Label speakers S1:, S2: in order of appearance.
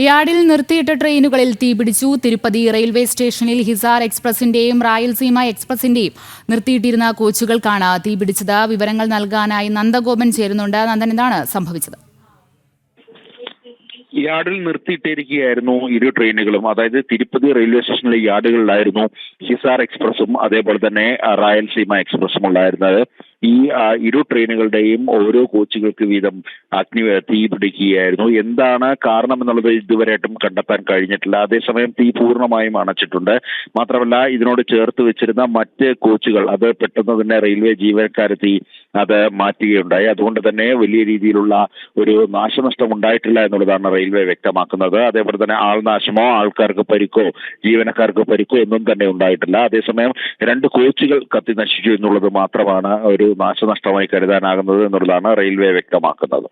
S1: യാർഡിൽ നിർത്തിയിട്ട ട്രെയിനുകളിൽ തീപിടിച്ചു. തിരുപ്പതി റെയിൽവേ സ്റ്റേഷനിൽ ഹിസാർ എക്സ്പ്രസിന്റെയും റായൽസീമ എക്സ്പ്രസിന്റെയും നിർത്തിയിട്ടിരുന്ന കോച്ചുകൾക്കാണ് തീപിടിച്ചത്. വിവരങ്ങൾ നൽകാനായി നന്ദഗോപൻ ചേരുന്നുണ്ട്. നന്ദൻ, എന്താണ് സംഭവിച്ചത്?
S2: യാർഡിൽ നിർത്തിയിട്ടിരിക്കുകയായിരുന്നു ഇരു ട്രെയിനുകളും. അതായത് തിരുപ്പതി റെയിൽവേ സ്റ്റേഷനിലെ യാർഡുകളിലായിരുന്നു ഹിസാർ എക്സ്പ്രസും അതേപോലെ തന്നെ റായൽസീമ എക്സ്പ്രസും ഉണ്ടായിരുന്നത്. ഈ ഇരു ട്രെയിനുകളുടെയും ഓരോ കോച്ചുകൾക്ക് വീതം തീ പിടിക്കുകയായിരുന്നു. എന്താണ് കാരണം എന്നുള്ളത് ഇതുവരെയായിട്ടും കണ്ടെത്താൻ കഴിഞ്ഞിട്ടില്ല. അതേസമയം തീ പൂർണ്ണമായും അണച്ചിട്ടുണ്ട്. മാത്രമല്ല, ഇതിനോട് ചേർത്ത് വെച്ചിരുന്ന മറ്റ് കോച്ചുകൾ അത് പെട്ടെന്ന് തന്നെ റെയിൽവേ ജീവനക്കാരെത്തി അത് മാറ്റുകയുണ്ടായി. അതുകൊണ്ട് തന്നെ വലിയ രീതിയിലുള്ള ഒരു നാശനഷ്ടം ഉണ്ടായിട്ടില്ല എന്നുള്ളതാണ് റെയിൽവേ വ്യക്തമാക്കുന്നത്. അതേപോലെ തന്നെ ആൾനാശമോ ആൾക്കാർക്ക് പരിക്കോ ജീവനക്കാർക്ക് പരിക്കോ ഒന്നും തന്നെ ഉണ്ടായിട്ടില്ല. അതേസമയം 2 കോച്ചുകൾ കത്തി നശിച്ചു എന്നുള്ളത് മാത്രമാണ് ഒരു നാശനഷ്ടമായി കരുതാനാകുന്നത് എന്നുള്ളതാണ് റെയിൽവേ വ്യക്തമാക്കുന്നത്.